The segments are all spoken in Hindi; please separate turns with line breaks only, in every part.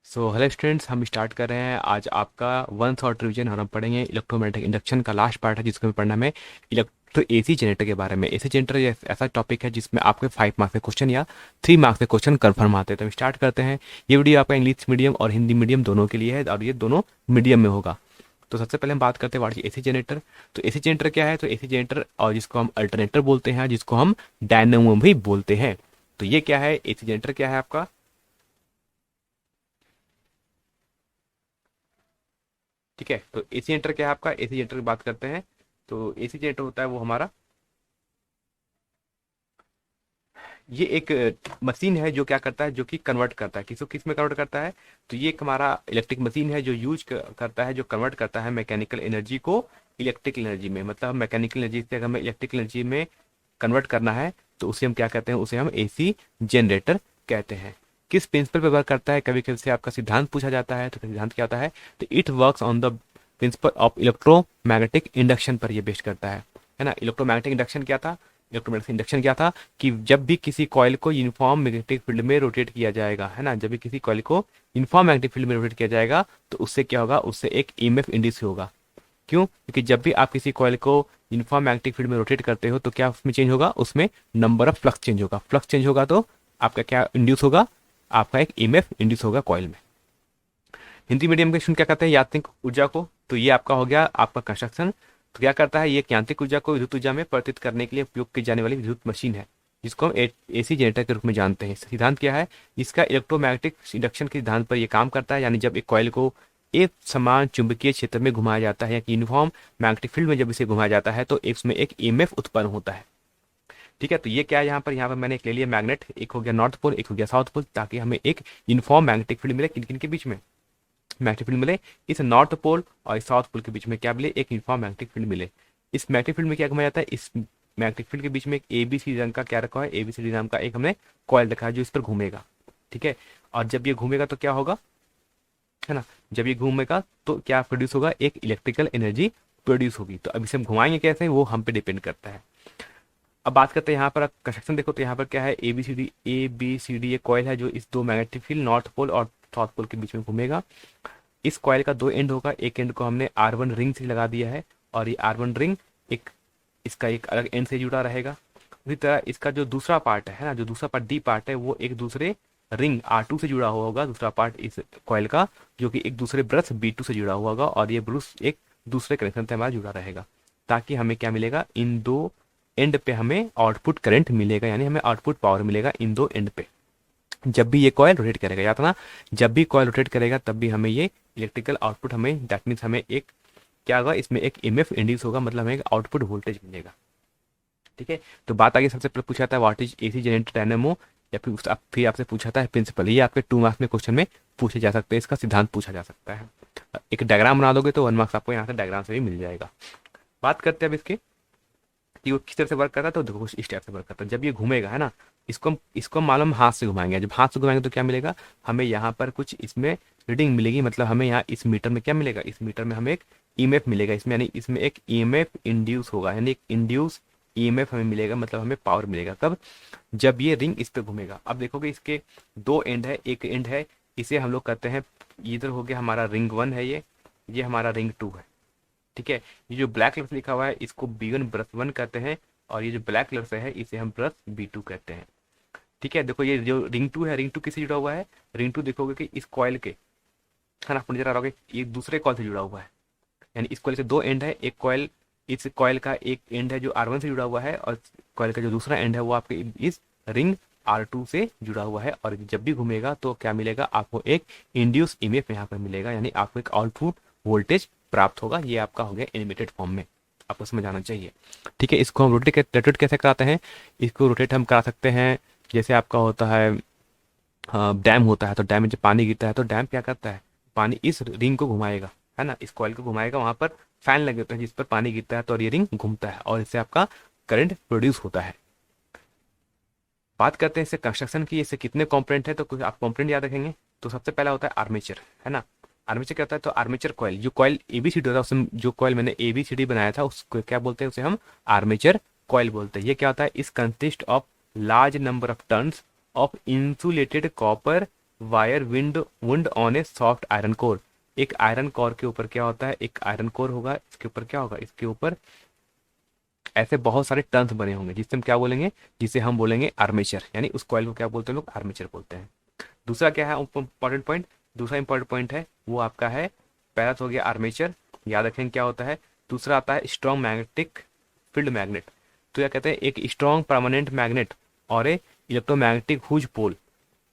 हेलो स्टूडेंट्स, हम स्टार्ट कर रहे हैं आज आपका वन शॉर्ट रिवीजन और हम पढ़ेंगे इलेक्ट्रोमैग्नेटिक इंडक्शन का लास्ट पार्ट है जिसको हमें पढ़ना है इलेक्ट्रो एसी जनरेटर के बारे में। एसी जनरेटर ये ऐसा टॉपिक है जिसमें आपके 5 मार्क्स के क्वेश्चन या 3 मार्क्स के क्वेश्चन कंफर्म आते हैं। तो हम स्टार्ट करते हैं। ये वीडियो आपका इंग्लिश मीडियम और हिंदी मीडियम दोनों के लिए है और ये दोनों मीडियम में होगा। तो सबसे पहले हम बात करते हैं व्हाट इज एसी जनरेटर। तो एसी जनरेटर क्या है? तो एसी जनरेटर और जिसको हम अल्टरनेटर बोलते हैं, जिसको हम डायनेमो भी बोलते हैं। तो ये क्या है? एसी जनरेटर क्या है आपका? ठीक है, तो एसी जनरेटर क्या है आपका? एसी जनरेटर की बात करते हैं। तो एसी जनरेटर होता है वो हमारा, ये एक मशीन है जो क्या करता है, जो कि कन्वर्ट करता है। किसको किस में कन्वर्ट करता है? तो ये एक हमारा इलेक्ट्रिक मशीन है जो यूज करता है, जो कन्वर्ट करता है मैकेनिकल एनर्जी को इलेक्ट्रिकल एनर्जी में। मतलब मैकेनिकल एनर्जी से अगर हमें इलेक्ट्रिकल एनर्जी में कन्वर्ट करना है तो उसे हम क्या कहते हैं? उसे हम एसी जनरेटर कहते हैं। किस प्रिंसिपल पे वर्क करता है? कभी कभी से आपका सिद्धांत पूछा जाता है। तो सिद्धांत क्या होता है? तो it works on the principle of electromagnetic induction पर ये बेस्ड करता है ना। इलेक्ट्रोमैग्नेटिक इंडक्शन क्या था? इलेक्ट्रोमैग्नेटिक इंडक्शन क्या था कि जब भी किसी कॉइल को यूनिफॉर्म मैग्नेटिक फील्ड में रोटेट किया जाएगा, है ना, जब भी किसी कॉइल को यूनिफॉर्म मैग्नेटिक फील्ड में रोटेट किया जाएगा तो उससे क्या होगा? उससे एक ईएमएफ इंड्यूस होगा। क्यों? क्योंकि जब भी आप किसी कॉइल को यूनिफॉर्म मैग्नेटिक फील्ड में रोटेट करते हो तो क्या उसमें चेंज होगा? उसमें नंबर ऑफ फ्लक्स चेंज होगा। फ्लक्स चेंज होगा तो आपका क्या इंड्यूस होगा? आपका एक ईएमएफ इंड्यूस होगा कॉइल में। हिंदी मीडियम के स्टूडेंट क्या कहते हैं? यांत्रिक ऊर्जा को। तो ये आपका हो गया आपका कंस्ट्रक्शन। तो क्या करता है? ये एक यांत्रिक ऊर्जा को विद्युत ऊर्जा में परिवर्तित करने के लिए उपयोग की जाने वाली विद्युत मशीन है, जिसको हम एसी जनरेटर के रूप में जानते हैं। सिद्धांत क्या है इसका? इलेक्ट्रोमैग्नेटिक इंडक्शन के सिद्धांत पर यह काम करता है। यानी जब एक कॉइल को एक समान चुंबकीय क्षेत्र में घुमाया जाता है या यूनिफॉर्म मैग्नेटिक फील्ड में जब इसे घुमाया जाता है तो इसमें एक ईएमएफ उत्पन्न होता है। ठीक है, तो ये क्या है? यहाँ पर मैंने एक ले लिया मैग्नेट, एक हो गया नॉर्थ पोल, एक हो गया साउथ पोल, ताकि हमें एक यूनिफॉर्म मैग्नेटिक फील्ड मिले। किन किन के बीच में मैग्नेटिक फील्ड मिले? इस नॉर्थ पोल और इस साउथ पोल के बीच में क्या मिले? एक यूनिफॉर्म मैग्नेटिक फील्ड मिले। इस मैग्नेटिक फील्ड में क्या घुमाया जाता है? इस मैग्नेटिक फील्ड के बीच में एक एबीसी रंग का क्या रखा है? एबीसी नाम का एक हमने कॉइल रखा है जो इस पर घूमेगा। ठीक है, और जब ये घूमेगा तो क्या होगा, है ना, जब ये घूमेगा तो क्या प्रोड्यूस होगा? एक इलेक्ट्रिकल एनर्जी प्रोड्यूस होगी। तो अब इसे हम घुमाएंगे कैसे, वो हम पे डिपेंड करता है। अब बात करते हैं यहाँ पर कंस्ट्रक्शन। देखो तो यहाँ पर क्या है? ए बी सी डी ये कॉइल है जो इस दो मैग्नेटिक फील्ड नॉर्थ पोल और साउथ पोल के बीच में घूमेगा। इस कॉइल का दो एंड होगा। एक एंड को हमने R1 रिंग से लगा दिया है और ये R1 रिंग एक इसका एक अलग एंड से जुड़ा रहेगा। उसी तरह इसका जो दूसरा पार्ट है ना, जो दूसरा पार्ट डी पार्ट है, वो एक दूसरे रिंग R2 से जुड़ा हुआ होगा। दूसरा पार्ट इस कॉइल का जो कि एक दूसरे ब्रश B2 से जुड़ा हुआ होगा और ये ब्रश एक दूसरे कनेक्शन से हमारा जुड़ा रहेगा, ताकि हमें क्या मिलेगा? इन दो एंड पे हमें आउटपुट करंट मिलेगा, यानी हमें आउटपुट पावर मिलेगा इन दो एंड पे जब भी ये कॉइल रोटेट करेगा। याद ना, जब भी कॉइल रोटेट करेगा तब भी हमें ये इलेक्ट्रिकल आउटपुट हमें, दैट मीन्स हमें एक क्या होगा? इसमें एक ईएमएफ इंड्यूस होगा, मतलब हमें एक आउटपुट वोल्टेज मिलेगा। ठीक है, तो बात आगे सबसे पहले पूछा था what is AC generator dynamo, या फिर आपसे पूछा था प्रिंसिपल। ये आपके 2 मार्क्स में क्वेश्चन में पूछे जा सकते हैं, इसका सिद्धांत पूछा जा सकता है। एक डायग्राम बना दोगे तो 1 मार्क्स आपको यहाँ से डायग्राम से भी मिल जाएगा। बात करते हैं अब इसके कि वो किस तरह से वर्क करता है। तो देखो इस टाइप से वर्क करता है। जब ये घूमेगा, है ना, इसको मालूम हाथ से घुमाएंगे। जब हाथ से घुमाएंगे तो क्या मिलेगा? हमें यहाँ पर कुछ इसमें रीडिंग मिलेगी। मतलब हमें यहाँ इस मीटर में क्या मिलेगा? इस मीटर में हमें एक ईएमएफ मिलेगा इसमें, यानी इसमें एक ईएमएफ इंड्यूस होगा, यानी एक इंड्यूस ईएमएफ हमें मिलेगा। मतलब हमें पावर मिलेगा कब? जब ये रिंग इस पे घूमेगा। अब देखोगे इसके दो एंड है, एक एंड है इसे हम लोग कहते हैं, इधर हो गया हमारा रिंग 1 है, ये हमारा रिंग 2 है। ठीक है, ये जो ब्लैक कलर से लिखा हुआ है इसको B1 कहते हैं और ये जो ब्लैक कलर से है इसे हम B2 कहते हैं। ठीक है, देखो ये जो रिंग 2 है, रिंग 2 किससे जुड़ा हुआ है? रिंग 2 देखोगे कि इस कॉइल के, है ना, आपको नजर आ रहा होगा ये दूसरे कॉइल से जुड़ा हुआ है। यानी इस कॉइल के दो एंड है, एक कॉइल, इस कॉइल का एक एंड है जो R1 से जुड़ा हुआ है और कॉइल का जो दूसरा एंड है वो आपके इस रिंग R2 से जुड़ा हुआ है। और जब भी घूमेगा तो क्या मिलेगा? आपको एक इंड्यूस ईएमएफ यहाँ पर मिलेगा, यानी आपको एक आउटपुट वोल्टेज प्राप्त होगा। ये आपका हो गया एनिमेटेड फॉर्म में, आपको समझ आना चाहिए। ठीक है, इसको हम रोटेट कैसे कराते हैं? इसको रोटेट हम करा सकते हैं जैसे आपका होता है डैम होता है। तो डैम में जब पानी गिरता है तो डैम क्या करता है? पानी इस रिंग को घुमाएगा, है ना, इस कॉइल को घुमाएगा। वहां पर फैन लगे होते हैं जिस पर पानी गिरता है तो ये रिंग घूमता है और इससे आपका करंट प्रोड्यूस होता है। बात करते हैं इससे कंस्ट्रक्शन की, इससे कितने कॉम्पोनेंट है। तो कुछ आप कॉम्पोनेंट याद रखेंगे। तो सबसे पहला होता है आर्मेचर, है ना। आर्मेचर क्या होता है? तो आर्मेचर कॉइल, जो कॉइल एबीसीडी होता है, उसमें जो कॉइल मैंने एबीसीडी बनाया था उसको क्या बोलते हैं? उसे हम आर्मेचर कॉइल बोलते हैं। ये क्या होता है? इस consist of large number of turns of insulated copper wire wind wound on A soft iron core. एक आयरन कोर के ऊपर क्या होता है, एक आयरन कोर होगा, इसके ऊपर क्या होगा, इसके ऊपर ऐसे बहुत सारे टर्न्स बने होंगे जिससे हम क्या बोलेंगे, जिसे हम बोलेंगे आर्मेचर, यानी उस कॉइल को क्या बोलते हैं लोग, आर्मेचर बोलते हैं। दूसरा क्या है इंपॉर्टेंट पॉइंट, दूसरा इंपॉर्टेंट पॉइंट है वो आपका है, पहला तो हो गया आर्मेचर, याद रखें क्या होता है। दूसरा आता है स्ट्रॉन्ग मैग्नेटिक फील्ड मैग्नेट। तो क्या कहते हैं, एक स्ट्रॉन्ग परमानेंट मैग्नेट और ए इलेक्ट्रोमैग्नेटिक हुज पोल,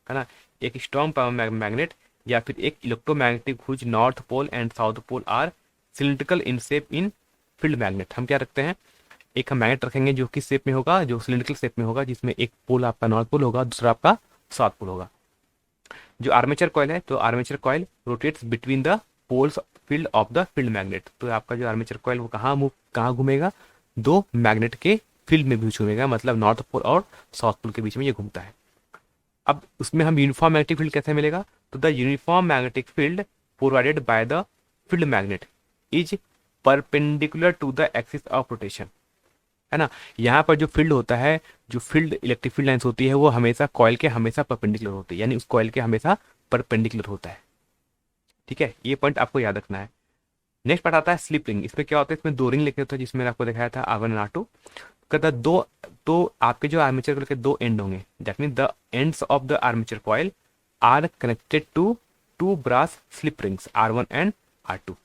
है ना। एक स्ट्रॉन्ग मैग्नेट या फिर एक electromagnetic whose north pole and south pole are cylindrical in shape in field magnet. हम क्या रखते हैं, एक हम मैग्नेट रखेंगे जो किस शेप में होगा, जो सिलिंड्रिकल शेप में होगा, जिसमें एक पोल आपका नॉर्थ पोल होगा, दूसरा आपका साउथ पोल होगा। जो आर्मेचर कॉइल है, तो armature coil rotates between the poles field of the field magnet. तो आपका जो आर्मेचर कॉइल वो कहाँ घूमेगा, दो मैग्नेट के फील्ड में भी घूमेगा, मतलब नॉर्थ पोल और साउथ पोल के बीच में ये घूमता है। अब उसमें हम यूनिफॉर्म मैग्नेटिक फील्ड कैसे मिलेगा, तो the uniform magnetic field provided by the field magnet is perpendicular to the axis of rotation, है ना। यहाँ पर जो फील्ड होता है, जो फील्ड इलेक्ट्रिक फील्ड लाइंस होती है वो हमेशा कॉइल के हमेशा परपेंडिकुलर होती है, यानी उस कॉइल के हमेशा परपेंडिकुलर होता है। ठीक है, ये पॉइंट आपको याद रखना है। नेक्स्ट पार्ट आता है स्लिप रिंग। इसमें क्या होता है, इसमें दो रिंग लिखे होते हैं, जिसमें आपको दिखाया था R1 और R2। कहता है दो, तो आपके जो आर्मेचर कॉइल के दो एंड होंगे, that mean the ends of the armature coil are connected to two brass slip rings R1 and R2,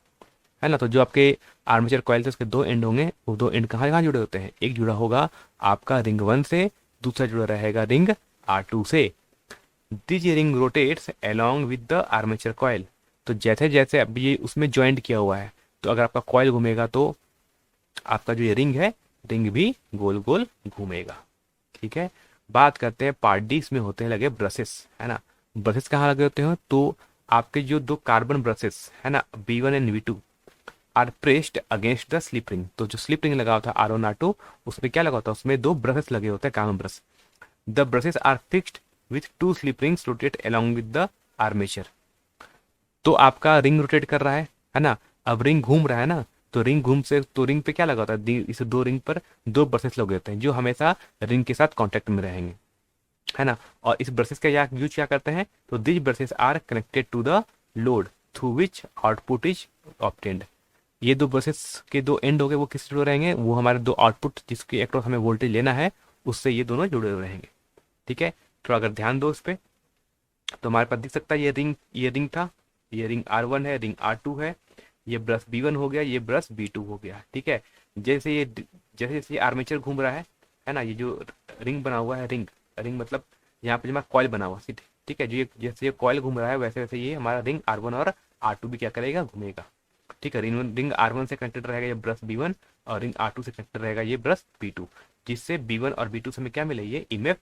है ना। तो जो आपके आर्मेचर कॉइल थे उसके दो एंड होंगे, वो दो एंड कहाँ कहाँ जुड़े होते हैं, एक जुड़ा होगा आपका रिंग 1 से, दूसरा जुड़ा रहेगा रिंग R2 से। This ring rotates along with the armature coil. तो जैसे जैसे अब ये उसमें ज्वाइंट किया हुआ है, तो अगर आपका कॉइल घूमेगा तो आपका जो ये रिंग है, रिंग भी गोल गोल घूमेगा। ठीक है, बात करते हैं पार्ट डी। इसमें होते हैं लगे ब्रशेस, है ना। ब्रशेस कहाँ लगे होते हैं, तो आपके जो दो कार्बन ब्रशेस है ना, B1 and B2 are pressed against the slip ring. तो जो स्लिप रिंग लगा होता है R1 R2, उसमें क्या लगा होता है, उसमें दो ब्रशेस लगे होते हैं, carbon brush. The brushes are fixed with two slip rings rotate along with the armature. तो आपका रिंग रोटेट कर रहा है ना। अब रिंग घूम रहा है ना, तो रिंग घूम से, तो रिंग पे क्या लगा होता है, इस दो रिंग पर दो ब्रशेस लगे होते हैं जो हमेशा रिंग के साथ कांटेक्ट में रहेंगे, है ना। और इस ब्रशेस का यूज क्या करते हैं, तो this brushes are connected to the load through which output is obtained. ये दो ब्रशेस के दो एंड हो गए, वो किससे जुड़े रहेंगे, वो हमारे दो आउटपुट जिसके अक्रॉस हमें वोल्टेज लेना है, उससे ये दोनों जुड़े रहेंगे। ठीक है, तो अगर ध्यान दो इस पे, तो हमारे पास दिख सकता है ये रिंग था, ये रिंग R1 है, रिंग R2 है, ये ब्रश B1 हो गया, ये ब्रश B2 हो गया। ठीक है, जैसे जैसे ये आर्मेचर घूम रहा है ना, ये जो रिंग बना हुआ है, रिंग रिंग मतलब यहाँ पे हमारा कॉइल बना हुआ है, ठीक है, जो जैसे ये कॉइल घूम रहा है वैसे वैसे ये हमारा रिंग R1 और R2 भी क्या करेगा, घूमेगा। ठीक है, रिंग R1 से कनेक्टेड रहेगा ये ब्रश B1 और रिंग R2 से कनेक्टेड रहेगा ये ब्रश B2, जिससे B1 और B2 से हमें क्या मिले, ये EMF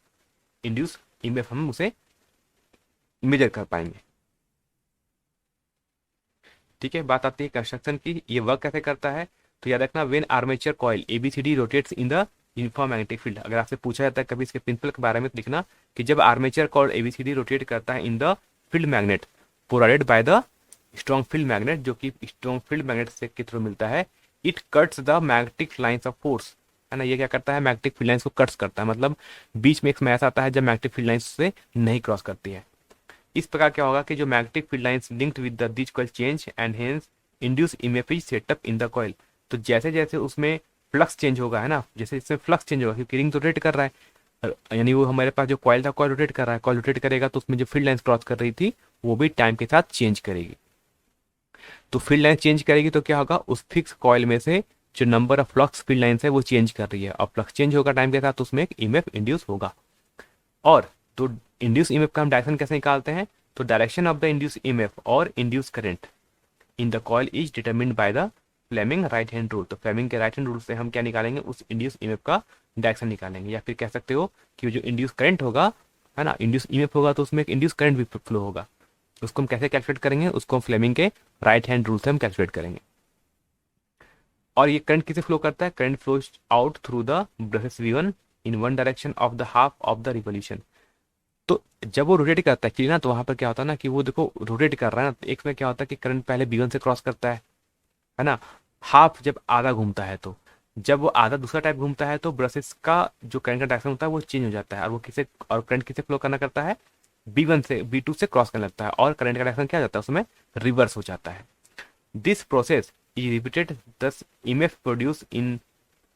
इंड्यूस EMF हम उसे मेजर कर पाएंगे। ठीक है, बात आती है कंस्ट्रक्शन की, ये वर्क कैसे करता है। तो याद रखना, when armature coil ABCD rotates in the uniform magnetic field. अगर आपसे पूछा जाता है कभी इसके प्रिंसिपल के बारे में, तो लिखना कि जब आर्मेचर कॉइल ABCD रोटेट करता है in the field magnet provided by the strong field magnet, जो कि स्ट्रॉन्ग फील्ड मैग्नेट से के थ्रू मिलता है, it cuts the magnetic lines of force, है ना। ये क्या करता है, मैग्नेटिक फील्ड लाइंस को कट्स करता है, मतलब बीच में एक समय ऐसा आता है जब मैग्नेटिक फील्ड लाइंस से नहीं क्रॉस करती है। इस प्रकार क्या होगा कि जो magnetic field lines linked with the this coil change and hence induce EMF is setup in the coil. तो जैसे जैसे उसमें फ्लक्स चेंज होगा, है ना, जैसे इसमें फ्लक्स चेंज होगा क्योंकि रिंग तो रोटेट कर रहा है, यानी वो हमारे पास जो कॉइल था, कॉइल रोटेट कर रहा है, कॉइल रोटेट करेगा तो उसमें जो फील्ड लाइंस क्रॉस कर रही थी वो भी टाइम के साथ चेंज करेगी। तो फील्ड लाइन चेंज करेगी तो क्या होगा, उस फिक्स कॉइल में से जो number of flux field lines है वो चेंज कर रही है, और फ्लक्स चेंज होगा टाइम के साथ तो उसमें एक EMF इंड्यूस होगा। और तो इंड्यूस EMF का हम डायरेक्शन कैसे निकालते हैं, तो direction of the induce EMF और induce current in the coil is determined by the Fleming right hand rule. तो फ्लेमिंग के राइट हैंड रूल से हम क्या निकालेंगे, उस इंड्यूस EMF का डायरेक्शन निकालेंगे, या फिर कह सकते हो कि जो इंड्यूस करंट होगा, है ना, इंड्यूस EMF होगा तो उसमें एक इंड्यूस करंट भी फ्लो होगा। उसको हम कैसे कैलकुलेट करेंगे, उसको हम फ्लेमिंग के राइट हैंड रूल से हम कैलकुलेट करेंगे। और ये करंट किसे फ्लो करता है, current flows out through the brushes V1 in one direction of the half of the revolution. तो जब वो रोटेट करता है क्लियर ना, तो वहां पर क्या होता है ना कि वो देखो रोटेट कर रहा है ना, तो एक में क्या होता है कि करंट पहले B1 से क्रॉस करता है ना। हाफ जब आधा घूमता है, तो जब वो आधा दूसरा टाइप घूमता है तो ब्रशेस का जो करंट का डायरेक्शन होता है वो चेंज हो जाता है, और वो किसे, और करंट किसे फ्लो करना करता है, B1 से B2 से क्रॉस करने लगता है और करंट का डायरेक्शन क्या हो जाता है, उसमें रिवर्स हो जाता है। दिस प्रोसेस इज रिपीटेड, दस EMF produce in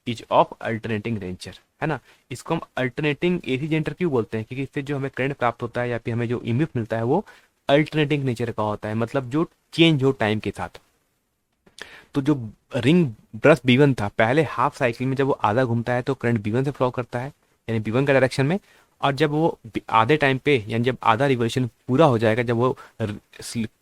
is of alternating nature, है ना। इसको हम अल्टरनेटिंग एसी जनरेटर क्यों बोलते हैं, क्योंकि इससे जो हमें करंट प्राप्त होता है या फिर हमें जो ईएमएफ मिलता है वो अल्टरनेटिंग नेचर का होता है, मतलब जो चेंज हो टाइम के साथ। तो जो रिंग ब्रश B1 था, पहले हाफ साइकिल में जब वो आधा घूमता है तो करंट B1 से फ्लो करता है, यानी B1 का डायरेक्शन में। और जब वो आधे टाइम पे, यानी जब आधा रिवोल्यूशन पूरा हो जाएगा, जब वो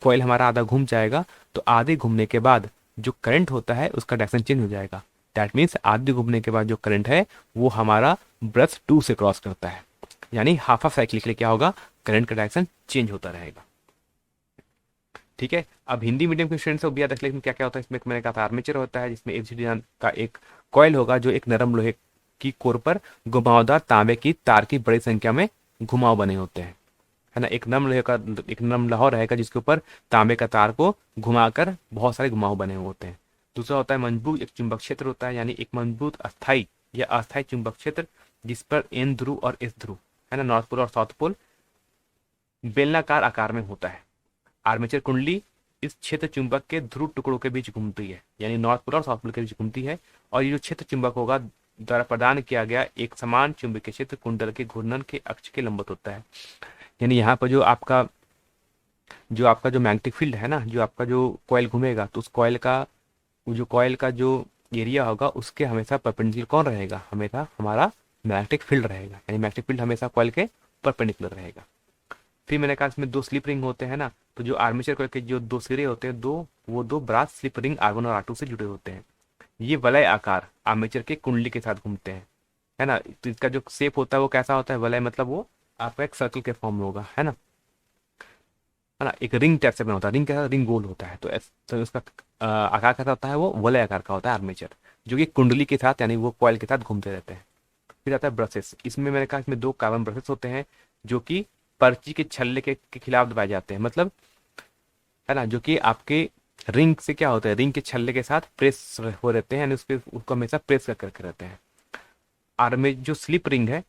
कॉइल हमारा आधा घूम जाएगा, तो आधे घूमने के बाद जो करंट होता है उसका डायरेक्शन चेंज हो जाएगा। दैट मीन्स आधे घूमने के बाद जो करंट है वो हमारा ब्रश 2 से क्रॉस करता है, यानी हाफ हाफ साइकिल के लिए क्या होगा, करंट का डायरेक्शन चेंज होता रहेगा। ठीक है। अब हिंदी मीडियम के स्टूडेंट्स को भी याद रख लेकिन क्या क्या होता है इसमें, मैंने कहा था आर्मेचर होता है, जिसमें एबीसीडी का एक कॉइल होगा जो एक नरम लोहे की कोर पर घुमावदार तांबे की तार की बड़ी संख्या में घुमाव बने होते हैं, है ना। एक नरम लोहे का, एक नरम लोहा रहेगा जिसके ऊपर तांबे का तार को घुमाकर बहुत सारे घुमाव बने हुए होते हैं। दूसरा होता है मजबूत एक चुंबक क्षेत्र होता है, यानी एक मजबूत अस्थाई या अस्थाई चुंबक क्षेत्र जिस पर एन ध्रुव और एस ध्रुव, है ना, नॉर्थ पोल और साउथ पोल बेलनाकार आकार में होता है। आर्मेचर कुंडली इस क्षेत्र चुंबक के ध्रुव टुकड़ों के बीच घूमती है, यानी नॉर्थ पोल और साउथ पोल के बीच घूमती है। और ये जो क्षेत्र चुंबक होगा द्वारा प्रदान किया गया एक समान चुंबकीय क्षेत्र कुंडल के घूर्णन के अक्ष के लंबवत होता है। यानी यहाँ पर जो मैग्नेटिक फील्ड है ना, जो आपका जो कॉइल घूमेगा, तो उस कॉइल का जो एरिया होगा उसके हमेशा परपेंडिकुलर कौन रहेगा, हमेशा हमारा मैग्नेटिक फील्ड रहेगा, यानी मैग्नेटिक फील्ड हमेशा कॉइल के परपेंडिकुलर रहेगा। फिर मैंने कहा इसमें दो स्लिप रिंग होते हैं ना, तो जो आर्मेचर कॉइल के जो दो सिरे होते हैं, वो दो ब्रास स्लिप रिंग R1 और R2 से जुड़े होते हैं। ये वलय आकार आर्मेचर के कुंडली के साथ घूमते हैं, है ना। तो इसका जो शेप होता है वो कैसा होता है, वलय मतलब वो आपका एक सर्कल के फॉर्म में होगा, है ना। एक रिंग टाइप से बना होता है, रिंग कैसा, रिंग गोल होता है, तो उसका आकार कैसा होता है, वो वलय आकार का होता है आर्मेचर, जो कि कुंडली के साथ यानी वो कॉइल के साथ घूमते रहते हैं। फिर आता है ब्रशेस। इसमें मैंने कहा इसमें दो कार्बन ब्रशेस होते हैं जो कि पर्ची के छल्ले के खिलाफ दबाए जाते हैं, मतलब, है ना, जो कि आपके रिंग से क्या होता है, रिंग के छल्ले के साथ प्रेस हो रहते हैं, यानी उसको हमेशा प्रेस करके रहते हैं। जो स्लिप रिंग है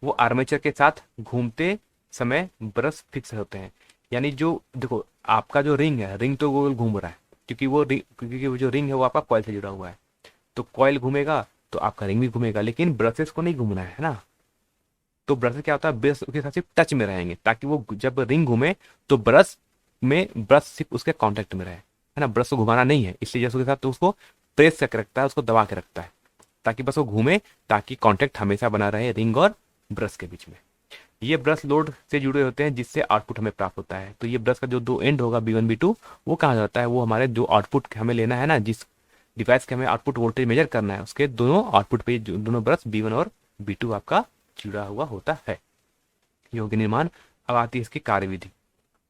वो आर्मेचर के साथ घूमते समय ब्रश फिक्स होते हैं, यानी जो देखो आपका जो रिंग है, रिंग तो गोल घूम रहा है क्योंकि वो जो रिंग है वो आपका कॉइल से जुड़ा हुआ है। तो कॉइल घूमेगा तो आपका रिंग भी घूमेगा, लेकिन ब्रशेस को नहीं घूमना है ना। तो ब्रश क्या होता है, ब्रश उसके साथ सिर्फ टच में रहेंगे, ताकि वो जब रिंग घूमे तो ब्रश सिर्फ उसके कांटेक्ट में रहे, है ना। ब्रश को घुमाना नहीं है, इसलिए जैसे उसके साथ तो उसको प्रेस करके रखता है, उसको दबा के रखता है, ताकि बस वो घूमे, ताकि कांटेक्ट हमेशा बना रहे रिंग और ब्रश के बीच में। ये ब्रश लोड से जुड़े होते हैं जिससे आउटपुट हमें प्राप्त होता है। तो ये ब्रश का जो दो एंड होगा B1 B2, वो कहाँ जाता है, वो हमारे जो आउटपुट हमें लेना है ना, जिस डिवाइस के हमें आउटपुट वोल्टेज मेजर करना है, उसके दोनों आउटपुट पे दोनों ब्रश B1 और B2 आपका जुड़ा हुआ होता है। योग निर्माण। अब आती है इसकी कार्यविधि।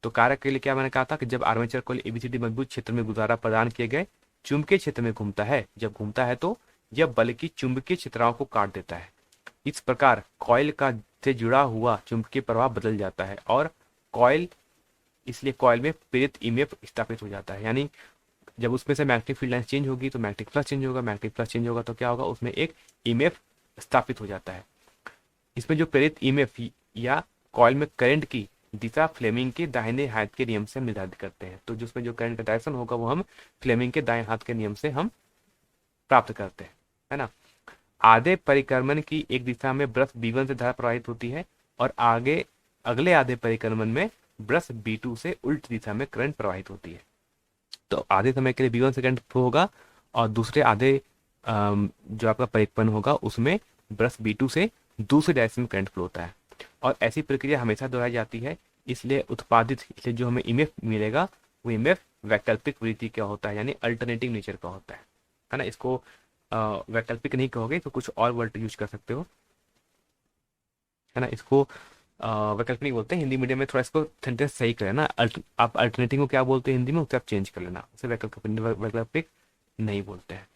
तो कार्य के लिए क्या मैंने कहा था कि जब आर्मेचर कॉइल एबीसीडी मजबूत क्षेत्र में द्वारा प्रदान किए गए चुंबकीय क्षेत्र में घूमता है, जब घूमता है तो यह बल की चुंबकीय क्षेत्राओं को काट देता है। इस प्रकार कॉइल का से जुड़ा हुआ चुंबकीय प्रवाह बदल जाता है और इसलिए कॉइल में प्रेरित ईएमएफ स्थापित हो जाता है। यानी जब उसमें से मैग्नेटिक फील्ड लाइन चेंज होगी तो मैग्नेटिक फ्लक्स चेंज होगा, मैग्नेटिक फ्लक्स चेंज होगा तो क्या होगा, उसमें एक ईएमएफ स्थापित हो जाता है। इसमें जो प्रेरित ईएमएफ या कॉइल में करंट की दिशा फ्लेमिंग के दाहिने हाथ के नियम से निर्धारित करते हैं। तो जिसमें जो करंट का डायरेक्शन होगा वो हम फ्लेमिंग के दाएं हाथ के नियम से हम प्राप्त करते हैं, है ना। आधे परिक्रमण की एक दिशा में ब्रश B1 से धारा प्रवाहित होती है और अगले आधे परिक्रमण में ब्रश B2 से उल्टी दिशा में करंट प्रवाहित होती है। तो आधे समय के लिए B1 से करंट फ्लो होगा और दूसरे आधे जो आपका परिक्रमण होगा उसमें ब्रश B2 से दूसरे डायरेक्शन में करंट फ्लो होता है। और ऐसी प्रक्रिया हमेशा दोहराई जाती है, इसलिए जो हमें ईएमएफ मिलेगा वो ईएमएफ वैकल्पिक वृत्ति का होता है, यानी अल्टरनेटिंग नेचर का होता है ना। इसको वैकल्पिक नहीं कहोगे तो कुछ और वर्ड यूज कर सकते हो, है ना। इसको वैकल्पिक नहीं बोलते हैं हिंदी मीडियम में, थोड़ा इसको सेंटेंस सही करें ना। आप अल्टरनेटिंग को क्या बोलते हैं हिंदी में, उसे आप चेंज कर लेना, उसे वैकल्पिक नहीं बोलते हैं,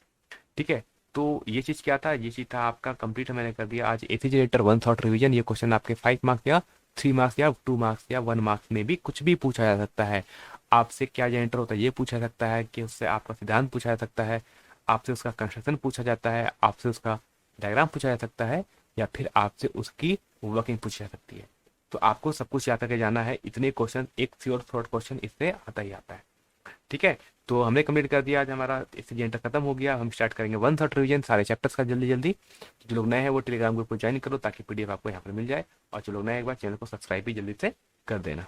ठीक है। तो ये चीज क्या था, ये चीज था आपका कंप्लीट मैंने कर दिया आज AC generator one shot revision. ये क्वेश्चन आपके 5 मार्क्स या 3 मार्क्स या 2 मार्क्स या 1 मार्क्स में भी कुछ भी पूछा जा सकता है। आपसे क्या जनरेटर होता है ये पूछा जा सकता है, कि उससे आपका सिद्धांत पूछा जा सकता है, आपसे उसका कंस्ट्रक्शन पूछा जाता है, आपसे उसका डायग्राम पूछा जा सकता है, या फिर आपसे उसकी वर्किंग पूछी जा सकती है। तो आपको सब कुछ याद करके जाना है। इतने क्वेश्चन, एक श्योर थॉट क्वेश्चन इससे आता ही आता है। ठीक है, तो हमने कंप्लीट कर दिया आज, हमारा एससीजीएंटर खत्म हो गया। हम स्टार्ट करेंगे 1/3 रिवीजन सारे चैप्टर्स का जल्दी जल्दी। जो लोग नए हैं वो टेलीग्राम ग्रुप को ज्वाइन करो ताकि पीडीएफ आपको यहाँ पर मिल जाए, और जो लोग नए हैं एक बार चैनल को सब्सक्राइब भी जल्दी से कर देना।